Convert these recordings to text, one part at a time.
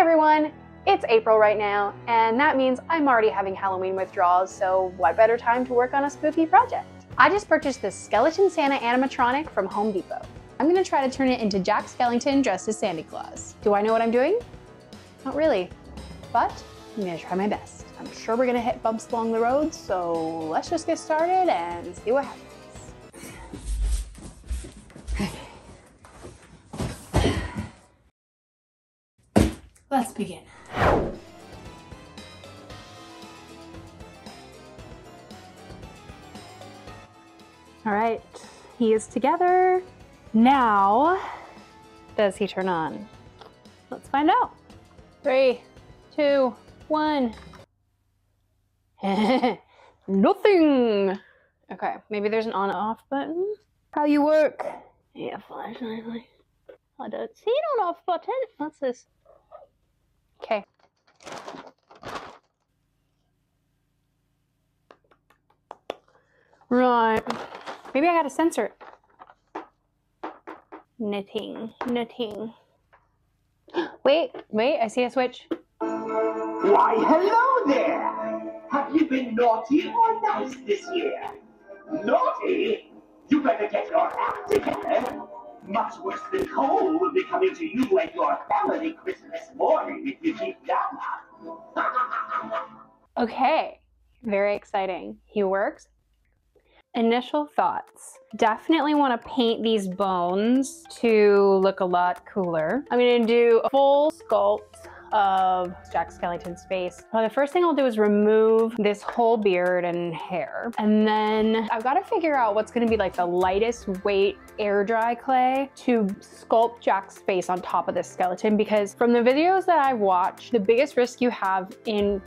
everyone, it's April right now, and that means I'm already having Halloween withdrawals, so what better time to work on a spooky project? I just purchased this Skeleton Santa animatronic from Home Depot. I'm gonna try to turn it into Jack Skellington dressed as Santa Claus. Do I know what I'm doing? Not really, but I'm gonna try my best. I'm sure we're gonna hit bumps along the road, so let's just get started and see what happens. Let's begin. All right, he is together. Now, does he turn on? Let's find out. 3, 2, 1. Nothing. Okay, maybe there's an on-off button. How you work? Yeah, flashlight. I don't see an on-off button. What's this? Okay. Right. Maybe I gotta censor it. Knitting. Wait, I see a switch. Why, hello there! Have you been naughty or nice this year? Naughty? You better get your act together. Much worse than coal will be coming to you and your family Christmas morning if you keep that up. Okay, very exciting. He works. Initial thoughts. Definitely want to paint these bones to look a lot cooler. I'm going to do a full sculpt of Jack Skellington's face. The first thing I'll do is remove this whole beard and hair. And then I've got to figure out what's going to be like the lightest weight air dry clay to sculpt Jack's face on top of this skeleton, because from the videos that I've watched, the biggest risk you have in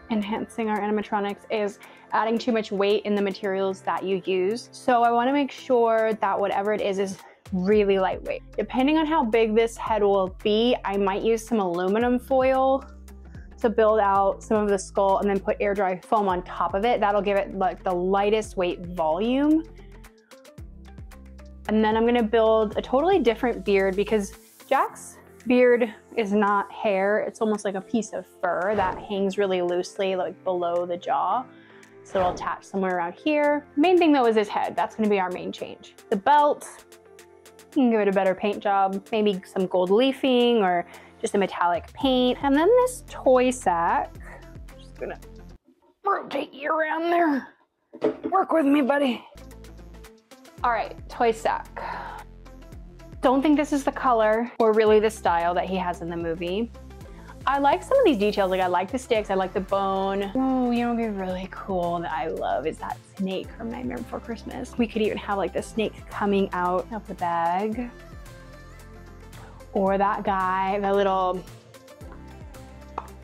enhancing our animatronics is adding too much weight in the materials that you use. So I want to make sure that whatever it is really lightweight. Depending on how big this head will be, I might use some aluminum foil to build out some of the skull and then put air dry foam on top of it. That'll give it like the lightest weight volume. And then I'm gonna build a totally different beard, because Jack's beard is not hair. It's almost like a piece of fur that hangs really loosely like below the jaw. So it'll attach somewhere around here. Main thing though is his head. That's gonna be our main change. The belt, you can give it a better paint job, maybe some gold leafing or just a metallic paint. And then this toy sack, I'm just gonna rotate you around there. Work with me, buddy. All right, toy sack. Don't think this is the color or really the style that he has in the movie. I like some of these details, like I like the sticks, I like the bone. Ooh, you know what would be really cool that I love is that snake from Nightmare Before Christmas. We could even have like the snake coming out of the bag. Or that guy, the little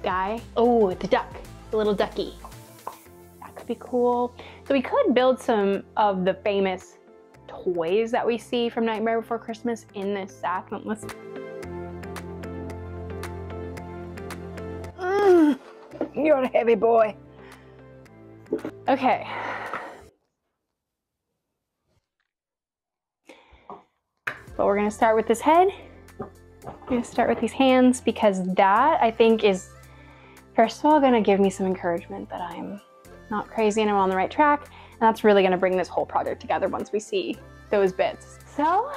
guy. Oh, the duck, the little ducky. That could be cool. So we could build some of the famous toys that we see from Nightmare Before Christmas in this sack. Let's You're a heavy boy. Okay. But we're gonna start with this head. We're gonna start with these hands, because that I think is, first of all, gonna give me some encouragement that I'm not crazy and I'm on the right track. And that's really gonna bring this whole project together once we see those bits. So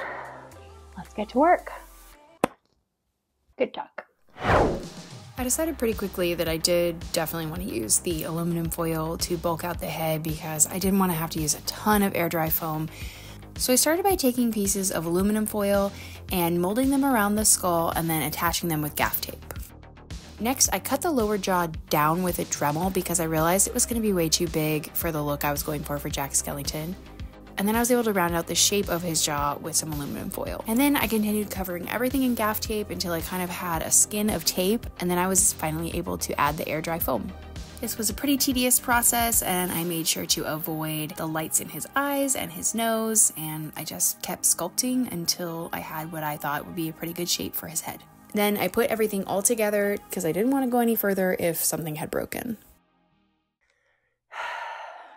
let's get to work. Good talk. I decided pretty quickly that I did definitely want to use the aluminum foil to bulk out the head, because I didn't want to have to use a ton of air dry foam. So I started by taking pieces of aluminum foil and molding them around the skull and then attaching them with gaff tape. Next, I cut the lower jaw down with a Dremel because I realized it was going to be way too big for the look I was going for Jack Skellington. And then I was able to round out the shape of his jaw with some aluminum foil. And then I continued covering everything in gaff tape until I kind of had a skin of tape, and then I was finally able to add the air dry foam. This was a pretty tedious process, and I made sure to avoid the lights in his eyes and his nose, and I just kept sculpting until I had what I thought would be a pretty good shape for his head. Then I put everything all together because I didn't want to go any further if something had broken.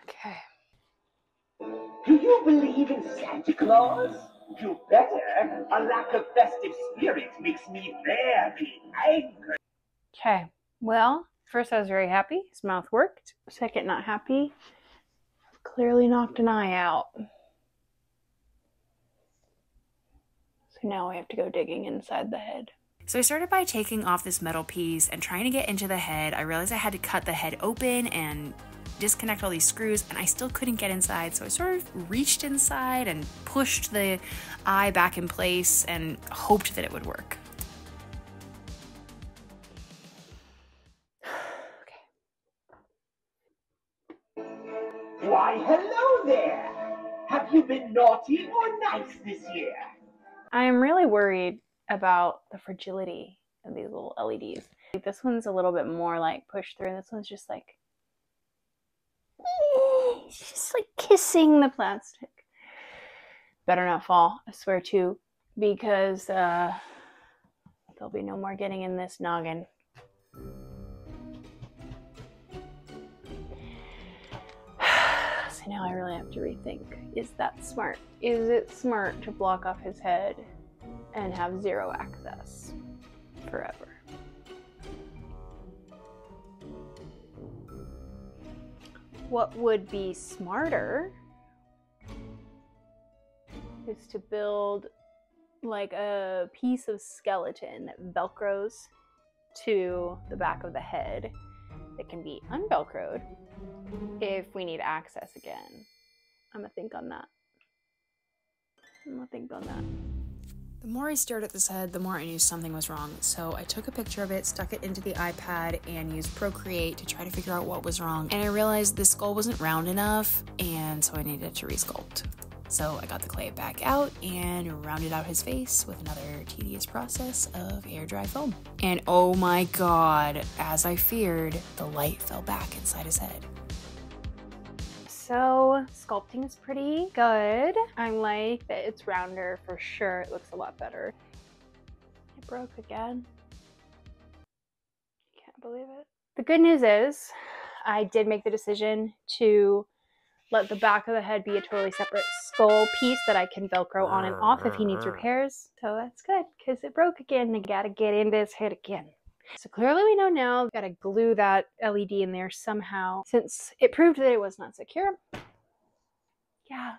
Okay. Do you believe in Santa Claus? You better. A lack of festive spirit makes me very angry. Okay, well, first I was very happy. His mouth worked. Second, not happy. Clearly knocked an eye out. So now we have to go digging inside the head. So I started by taking off this metal piece and trying to get into the head. I realized I had to cut the head open and disconnect all these screws, and I still couldn't get inside. So I sort of reached inside and pushed the eye back in place and hoped that it would work. Why, hello there! Have you been naughty or nice this year? I am really worried about the fragility of these little LEDs. This one's a little bit more like pushed through, and this one's just like, it's just like kissing the plastic. Better not fall, I swear to, because there'll be no more getting in this noggin. So now I really have to rethink, is that smart? Is it smart to block off his head and have zero access forever? What would be smarter is to build like a piece of skeleton that velcros to the back of the head that can be unvelcroed if we need access again. I'm gonna think on that. The more I stared at this head, the more I knew something was wrong. So I took a picture of it, stuck it into the iPad, and used Procreate to try to figure out what was wrong. And I realized the skull wasn't round enough, and so I needed to resculpt. So I got the clay back out and rounded out his face with another tedious process of air dry foam. And oh my god, as I feared, the light fell back inside his head. So sculpting is pretty good. I like that it's rounder for sure. It looks a lot better. It broke again. Can't believe it. The good news is I did make the decision to let the back of the head be a totally separate skull piece that I can Velcro on and off if he needs repairs. So that's good, because it broke again. I gotta get into his head again. So clearly we know now, gotta glue that LED in there somehow, since it proved that it was not secure. Yeah,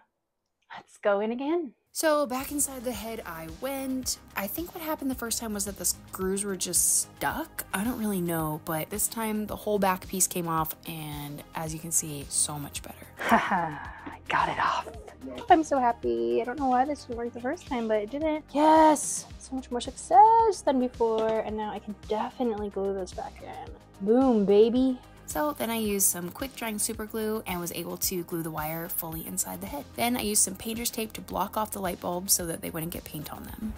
let's go in again. So back inside the head I went. I think what happened the first time was that the screws were just stuck. I don't really know, but this time the whole back piece came off, and as you can see, so much better. Haha, I got it off. I'm so happy. I don't know why this didn't work the first time, but it didn't. Yes, so much more success than before, and now I can definitely glue this back in. Boom, baby. So then I used some quick drying super glue and was able to glue the wire fully inside the head. Then I used some painter's tape to block off the light bulbs so that they wouldn't get paint on them.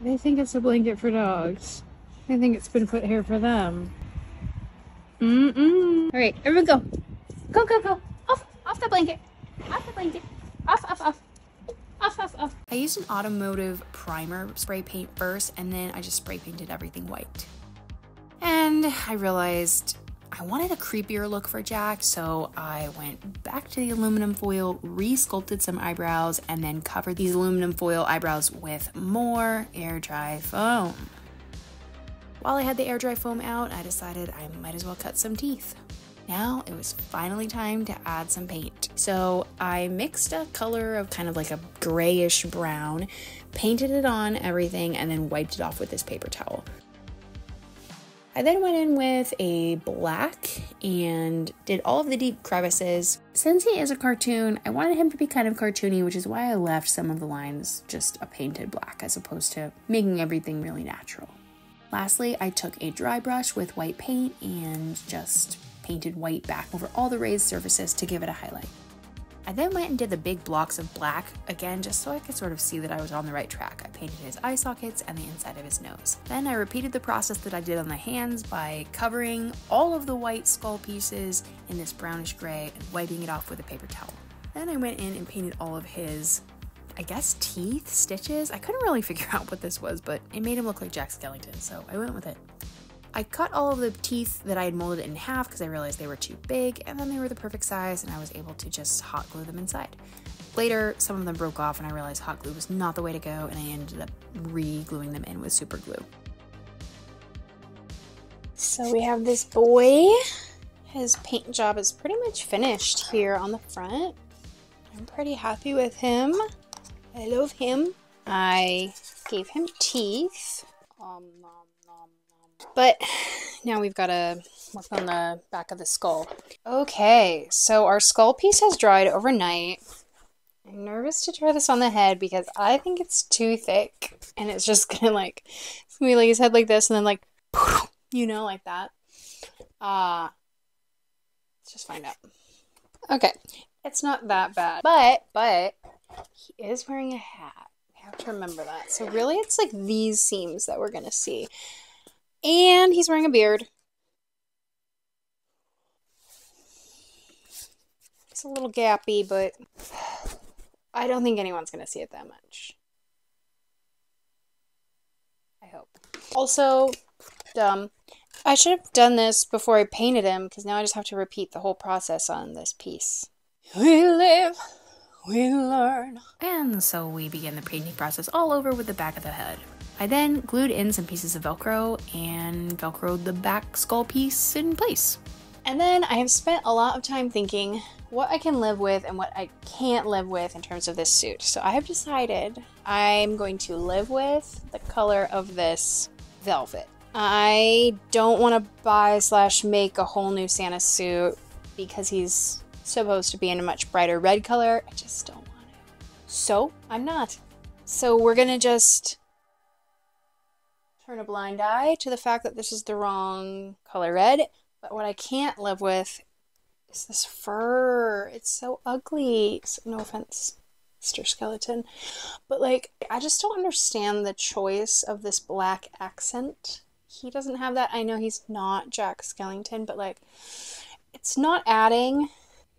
They think it's a blanket for dogs. They think it's been put here for them. All right, everyone go. Go, go, go. Off the blanket. Off the blanket. Off. Off. I used an automotive primer spray paint first, and then I just spray painted everything white. And I realized I wanted a creepier look for Jack, so I went back to the aluminum foil, re-sculpted some eyebrows, and then covered these aluminum foil eyebrows with more air dry foam. While I had the air dry foam out, I decided I might as well cut some teeth. Now it was finally time to add some paint. So I mixed a color of kind of like a grayish brown, painted it on everything, and then wiped it off with this paper towel. I then went in with a black and did all of the deep crevices. Since he is a cartoon, I wanted him to be kind of cartoony, which is why I left some of the lines just a painted black as opposed to making everything really natural. Lastly, I took a dry brush with white paint and just painted white back over all the raised surfaces to give it a highlight. I then went and did the big blocks of black, again just so I could sort of see that I was on the right track. I painted his eye sockets and the inside of his nose. Then I repeated the process that I did on the hands by covering all of the white skull pieces in this brownish gray and wiping it off with a paper towel. Then I went in and painted all of his, I guess, teeth, stitches. I couldn't really figure out what this was, but it made him look like Jack Skellington, so I went with it. I cut all of the teeth that I had molded in half because I realized they were too big, and then they were the perfect size and I was able to just hot glue them inside. Later, some of them broke off and I realized hot glue was not the way to go, and I ended up re-gluing them in with super glue. So we have this boy. His paint job is pretty much finished here on the front. I'm pretty happy with him. I love him. I gave him teeth. But now we've got to work on the back of the skull. Okay, so our skull piece has dried overnight. I'm nervous to try this on the head because I think it's too thick. And it's just gonna like, it's gonna be like his head like this and then like, you know, like that. Let's just find out. Okay, it's not that bad. But he is wearing a hat. I have to remember that. So really it's like these seams that we're gonna see. And he's wearing a beard. It's a little gappy, but I don't think anyone's gonna see it that much. I hope. Also, dumb. I should have done this before I painted him, because now I just have to repeat the whole process on this piece. We live, we learn. And so we begin the painting process all over with the back of the head. I then glued in some pieces of Velcro and Velcroed the back skull piece in place. And then I have spent a lot of time thinking what I can live with and what I can't live with in terms of this suit. So I have decided I'm going to live with the color of this velvet. I don't want to buy / make a whole new Santa suit because he's supposed to be in a much brighter red color. I just don't want to. So I'm not. So we're gonna just turn a blind eye to the fact that this is the wrong color red. But what I can't live with is this fur. It's so ugly. No offense, Mr. Skeleton. But like, I just don't understand the choice of this black accent. He doesn't have that. I know he's not Jack Skellington, but like, it's not adding.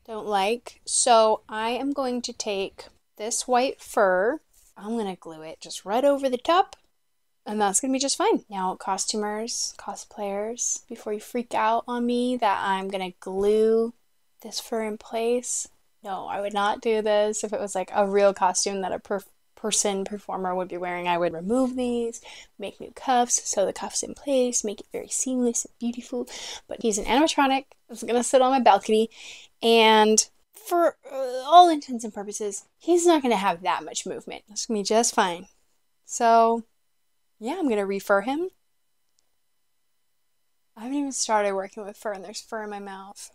Don't like. So I am going to take this white fur. I'm going to glue it just right over the top. And that's going to be just fine. Now, costumers, cosplayers, before you freak out on me that I'm going to glue this fur in place. No, I would not do this. If it was like a real costume that a performer would be wearing, I would remove these, make new cuffs, sew the cuffs in place, make it very seamless and beautiful. But he's an animatronic. It's going to sit on my balcony. And for all intents and purposes, he's not going to have that much movement. It's going to be just fine. So yeah, I'm going to refur him. I haven't even started working with fur and there's fur in my mouth.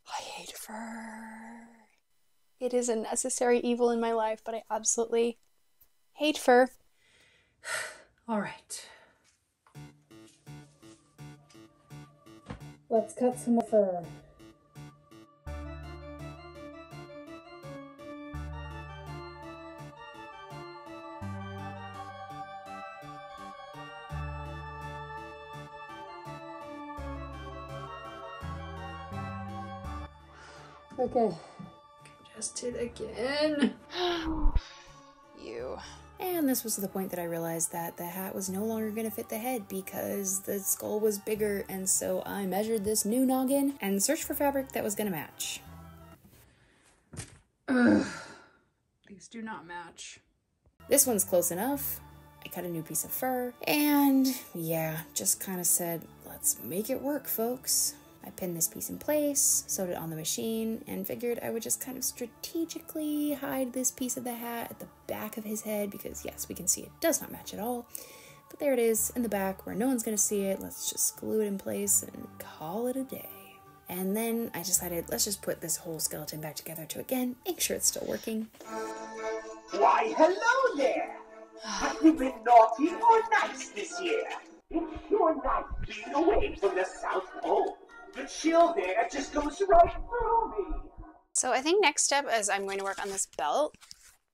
I hate fur. It is a necessary evil in my life, but I absolutely hate fur. All right. Let's cut some more fur. Okay. Just it again. You. And this was the point that I realized that the hat was no longer going to fit the head because the skull was bigger, and so I measured this new noggin and searched for fabric that was going to match. Ugh. These do not match. This one's close enough. I cut a new piece of fur, and yeah, just kind of said, let's make it work, folks. I pinned this piece in place, sewed it on the machine, and figured I would just kind of strategically hide this piece of the hat at the back of his head because, yes, we can see it does not match at all. But there it is in the back where no one's going to see it. Let's just glue it in place and call it a day. And then I decided, let's just put this whole skeleton back together to, again, make sure it's still working. Why, hello there! Have you been naughty or nice this year? It's sure nice being away from the South Pole. The chill there just goes right through me. So I think next step is I'm going to work on this belt.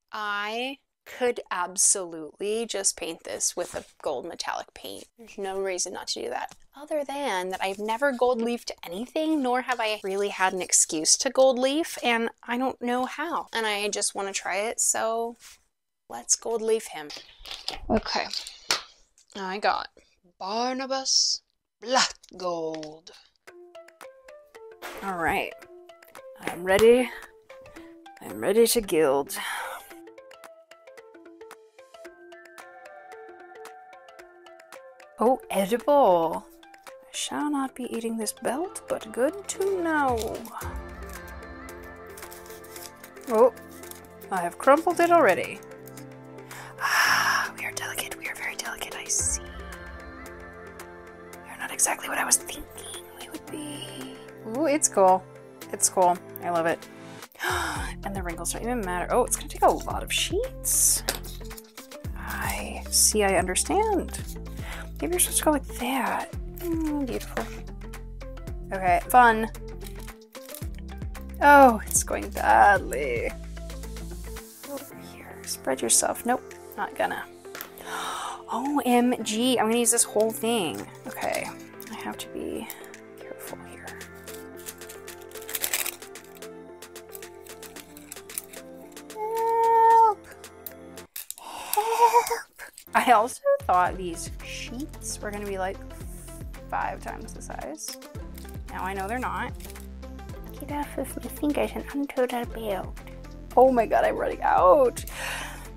I could absolutely just paint this with a gold metallic paint. There's no reason not to do that. Other than that, I've never gold leafed anything, nor have I really had an excuse to gold leaf, and I don't know how. And I just want to try it, so let's gold leaf him. Okay. I got Barnabas Black Gold. All right. I'm ready. I'm ready to gild. Oh, edible. Shall not be eating this belt, but good to know. Oh, I have crumpled it already. Ah, we are delicate. We are very delicate. I see. You're not exactly what I was thinking we would be. Ooh, it's cool. It's cool. I love it. And the wrinkles don't even matter. Oh, it's gonna take a lot of sheets. I see. I understand. Maybe you're supposed to go like that. Beautiful. Okay, fun. Oh, it's going badly. Over here. Spread yourself. Nope, not gonna. OMG, I'm gonna use this whole thing. Okay, I have to be careful here. Help! Help! I also thought these sheets were gonna be like 5 times the size. Now I know they're not. Get off of my fingers and onto the belt. Oh my god, I'm running out.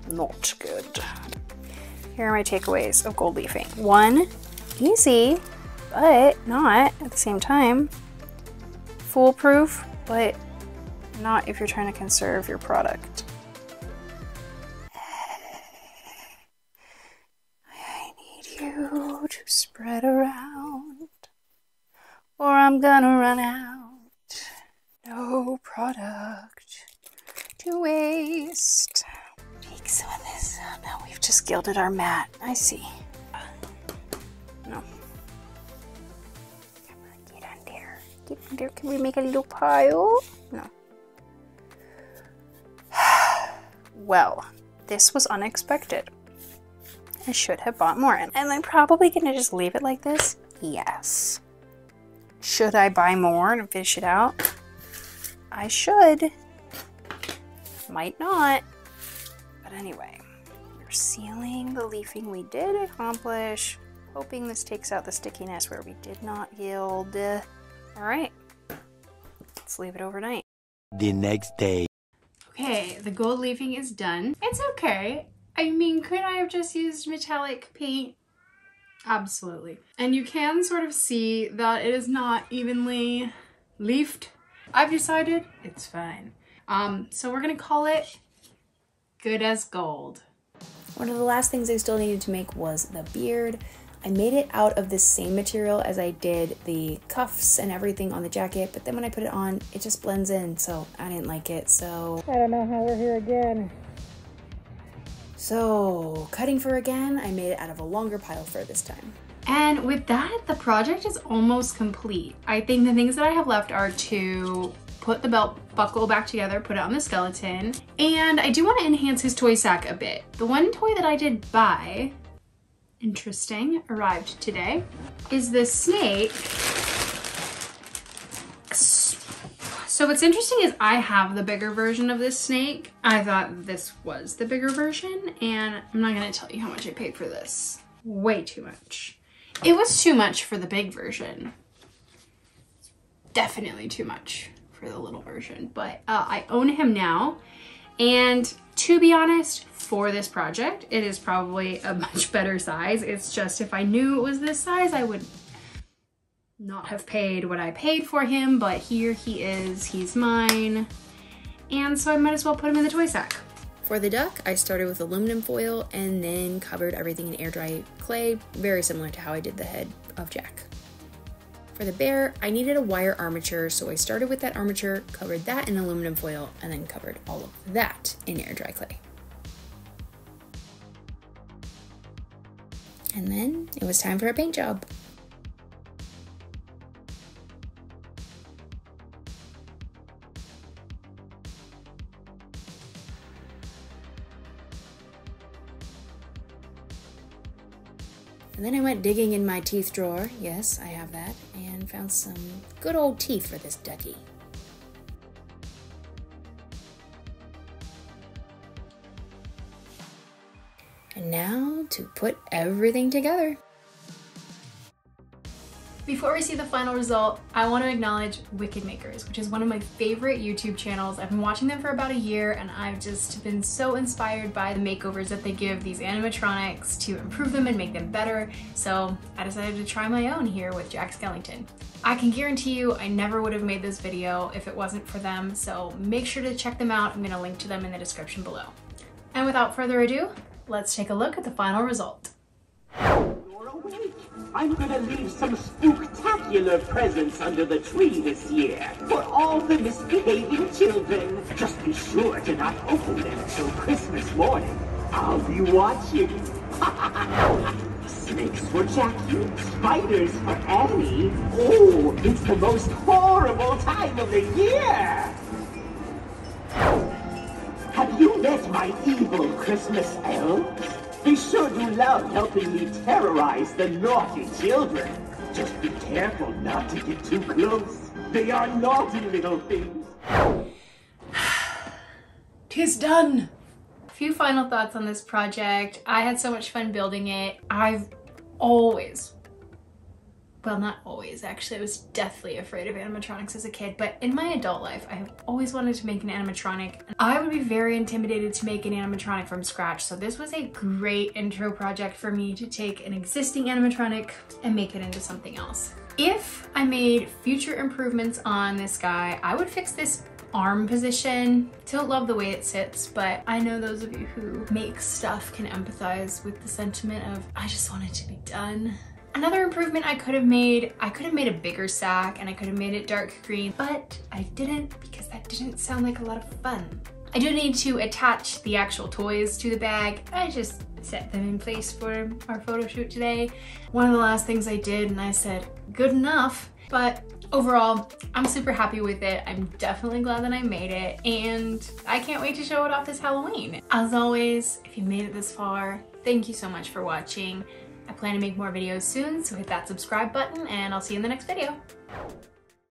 Not good. Here are my takeaways of gold leafing. 1, easy, but not at the same time. Foolproof, but not if you're trying to conserve your product. I need you to spread around, or I'm gonna run out. No product to waste. Take some of this. Oh, no, we've just gilded our mat. I see. No. Come on, get on there. Get on there. Can we make a little pile? No. Well, this was unexpected. I should have bought more. And I'm probably gonna just leave it like this. Yes. Should I buy more and fish it out? I should. Might not. But anyway, we're sealing the leafing we did accomplish. Hoping this takes out the stickiness where we did not gild. Alright. Let's leave it overnight. The next day. Okay, the gold leafing is done. It's okay. I mean, could I have just used metallic paint? Absolutely. And you can sort of see that it is not evenly leafed. I've decided it's fine. So we're gonna call it good as gold. One of the last things I still needed to make was the beard. I made it out of the same material as I did the cuffs and everything on the jacket, but then when I put it on, it just blends in, so I didn't like it, so... I don't know how we're here again. So, cutting fur again, I made it out of a longer pile fur this time. And with that, the project is almost complete. I think the things that I have left are to put the belt buckle back together, put it on the skeleton, and I do want to enhance his toy sack a bit. The one toy that I did buy, interesting, arrived today, is this snake. So what's interesting is I have the bigger version of this snake. I thought this was the bigger version, and I'm not gonna tell you how much I paid for this. Way too much. It was too much for the big version. Definitely too much for the little version, but I own him now, and to be honest, for this project, it is probably a much better size. It's just if I knew it was this size, I would not have paid what I paid for him, but here he is, he's mine, and so I might as well put him in the toy sack. For the duck, I started with aluminum foil and then covered everything in air dry clay, very similar to how I did the head of Jack. For the bear, I needed a wire armature, so I started with that armature, covered that in aluminum foil, and then covered all of that in air dry clay. And then it was time for a paint job. And then I went digging in my teeth drawer, yes, I have that, and found some good old teeth for this ducky. And now to put everything together. Before we see the final result, I want to acknowledge Wicked Makers, which is one of my favorite YouTube channels. I've been watching them for about a year and I've just been so inspired by the makeovers that they give these animatronics to improve them and make them better. So I decided to try my own here with Jack Skellington. I can guarantee you I never would have made this video if it wasn't for them, so make sure to check them out. I'm going to link to them in the description below. And without further ado, let's take a look at the final result. You're awake. I'm gonna leave some spooktacular presents under the tree this year for all the misbehaving children. Just be sure to not open them until Christmas morning. I'll be watching. Snakes for Jackie, spiders for Annie. Oh, it's the most horrible time of the year! Have you met my evil Christmas elves? They sure do love helping me terrorize the naughty children. Just be careful not to get too close. They are naughty little things. 'Tis done! A few final thoughts on this project. I had so much fun building it. I've always, well, not always actually, I was deathly afraid of animatronics as a kid, but in my adult life I have always wanted to make an animatronic. I would be very intimidated to make an animatronic from scratch, so this was a great intro project for me to take an existing animatronic and make it into something else. If I made future improvements on this guy, I would fix this arm position. Don't love the way it sits, but I know those of you who make stuff can empathize with the sentiment of I just want it to be done. Another improvement I could have made a bigger sack and I could have made it dark green, but I didn't because that didn't sound like a lot of fun. I do need to attach the actual toys to the bag. I just set them in place for our photo shoot today. One of the last things I did and I said, good enough. But overall, I'm super happy with it. I'm definitely glad that I made it and I can't wait to show it off this Halloween. As always, if you made it this far, thank you so much for watching. I plan to make more videos soon, so hit that subscribe button and I'll see you in the next video.